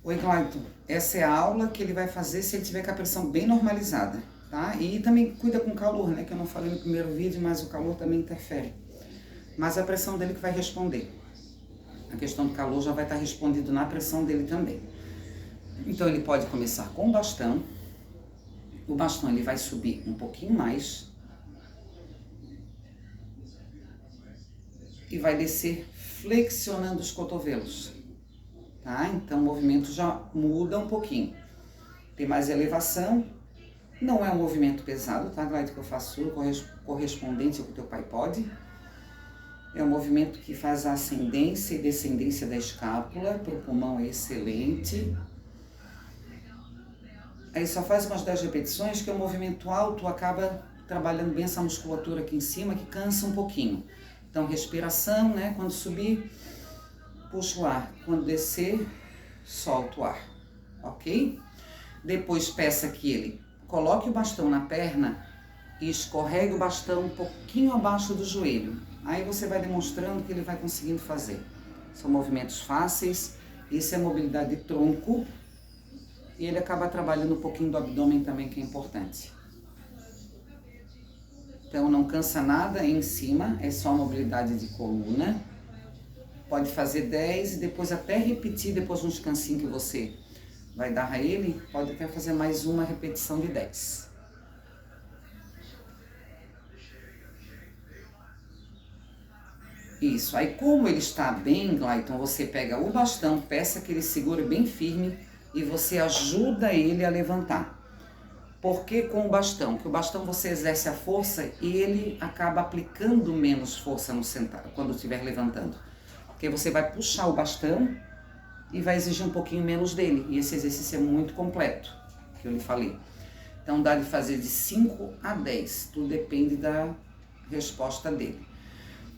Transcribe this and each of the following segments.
Oi, Clayton. Essa é a aula que ele vai fazer se ele tiver com a pressão bem normalizada, tá? E também cuida com o calor, né? Que eu não falei no primeiro vídeo, mas o calor também interfere. Mas a pressão dele que vai responder. A questão do calor já vai estar respondido na pressão dele também. Então ele pode começar com o bastão. O bastão ele vai subir um pouquinho mais. E vai descer flexionando os cotovelos. Tá? Então o movimento já muda um pouquinho. Tem mais elevação. Não é um movimento pesado, tá, Glide, que eu faço correspondente ao que o teu pai pode. É um movimento que faz a ascendência e descendência da escápula, para o pulmão é excelente. Aí só faz umas 10 repetições, que é um movimento alto, acaba trabalhando bem essa musculatura aqui em cima, que cansa um pouquinho. Então, respiração, né? Quando subir, puxa o ar. Quando descer, solta o ar, ok? Depois peça que ele coloque o bastão na perna e escorregue o bastão um pouquinho abaixo do joelho. Aí você vai demonstrando que ele vai conseguindo fazer. São movimentos fáceis, isso é mobilidade de tronco e ele acaba trabalhando um pouquinho do abdômen também, que é importante. Então não cansa nada em cima, é só mobilidade de coluna. Pode fazer 10 e depois até repetir, depois de um descansinho que você vai dar a ele, pode até fazer mais uma repetição de 10. Isso, aí como ele está bem, Glayton, você pega o bastão, peça que ele segure bem firme e você ajuda ele a levantar. Por que com o bastão? Porque o bastão você exerce a força e ele acaba aplicando menos força no sentado, quando estiver levantando. Porque você vai puxar o bastão e vai exigir um pouquinho menos dele. E esse exercício é muito completo, que eu lhe falei. Então dá de fazer de 5 a 10, tudo depende da resposta dele.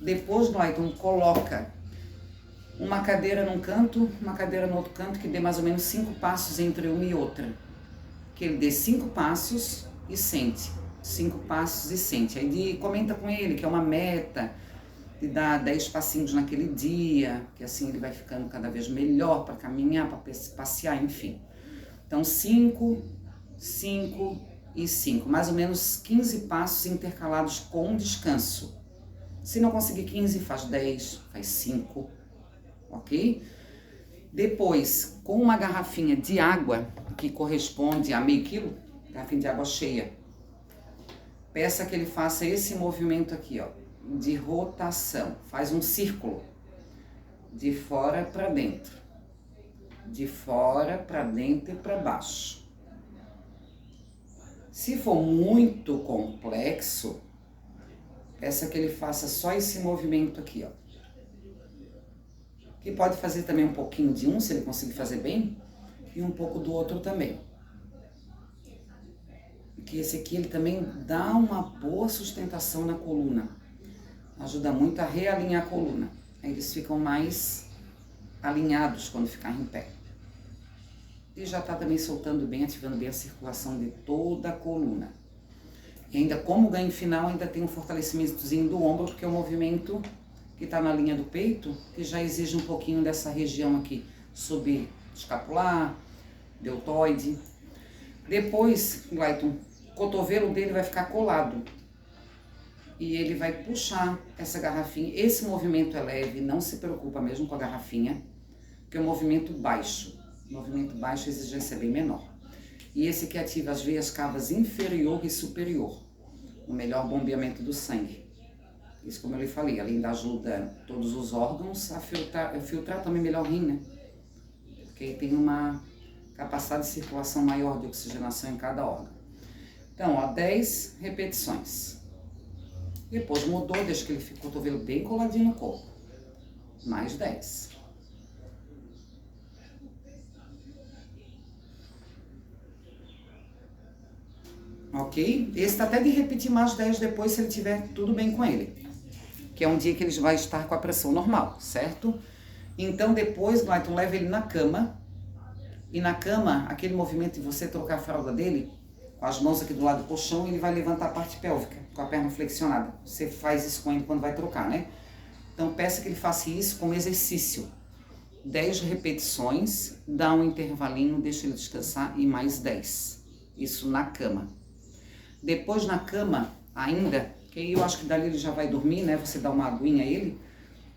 Depois, Glayton, coloca uma cadeira num canto, uma cadeira no outro canto, que dê mais ou menos 5 passos entre uma e outra. Que ele dê 5 passos e sente. 5 passos e sente. Aí comenta com ele que é uma meta de dar 10 passinhos naquele dia, que assim ele vai ficando cada vez melhor para caminhar, para passear, enfim. Então 5, 5 e 5. Mais ou menos 15 passos intercalados com descanso. Se não conseguir 15, faz 10, faz 5, ok? Depois, com uma garrafinha de água, que corresponde a meio quilo, garrafinha de água cheia, peça que ele faça esse movimento aqui, ó, de rotação. Faz um círculo, de fora para dentro, de fora para dentro e para baixo. Se for muito complexo, peça que ele faça só esse movimento aqui, ó. Que pode fazer também um pouquinho de um, se ele conseguir fazer bem, e um pouco do outro também. Que esse aqui ele também dá uma boa sustentação na coluna. Ajuda muito a realinhar a coluna. Aí eles ficam mais alinhados quando ficar em pé. E já tá também soltando bem, ativando bem a circulação de toda a coluna. E ainda como ganho final, ainda tem um fortalecimentozinho do ombro, porque é um movimento que está na linha do peito, que já exige um pouquinho dessa região aqui, subescapular, deltoide. Depois, Glayton, o cotovelo dele vai ficar colado. E ele vai puxar essa garrafinha. Esse movimento é leve, não se preocupa mesmo com a garrafinha, porque é um movimento baixo. Movimento baixo, a exigência é bem menor. E esse que ativa as veias cavas inferior e superior, o melhor bombeamento do sangue. Isso, como eu lhe falei, além da ajuda todos os órgãos a filtrar também melhor o rim, né? Porque tem uma capacidade de circulação maior de oxigenação em cada órgão. Então, ó, 10 repetições. Depois mudou, deixa que ele fique com o cotovelo bem coladinho no corpo. Mais 10. Ok? Esse tá até de repetir mais 10 depois, se ele tiver tudo bem com ele. Que é um dia que ele vai estar com a pressão normal, certo? Então depois, Glayton, leva ele na cama. E na cama, aquele movimento de você trocar a fralda dele, com as mãos aqui do lado do colchão, ele vai levantar a parte pélvica, com a perna flexionada. Você faz isso com ele quando vai trocar, né? Então peça que ele faça isso como exercício. 10 repetições, dá um intervalinho, deixa ele descansar e mais 10. Isso na cama. Depois na cama, ainda, que aí eu acho que dali ele já vai dormir, né? Você dá uma aguinha a ele,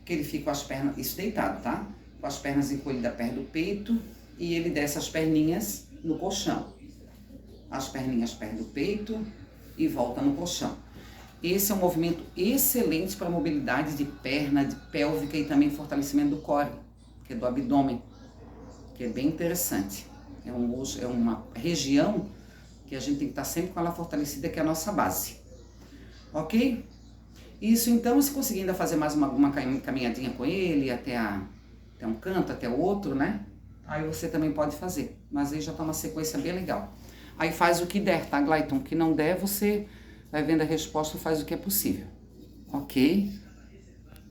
que ele fica com as pernas, isso deitado, tá? Com as pernas encolhidas perto do peito e ele desce as perninhas no colchão. As perninhas perto do peito e volta no colchão. Esse é um movimento excelente para mobilidade de perna, de pélvica e também fortalecimento do core, que é do abdômen, que é bem interessante. É uma região que a gente tem que estar sempre com ela fortalecida, que é a nossa base. Ok? Isso então, se conseguir ainda fazer mais uma caminhadinha com ele, até um canto, até o outro, né? Aí você também pode fazer, mas aí já tá uma sequência bem legal. Aí faz o que der, tá, Glayton? O que não der, você vai vendo a resposta e faz o que é possível. Ok?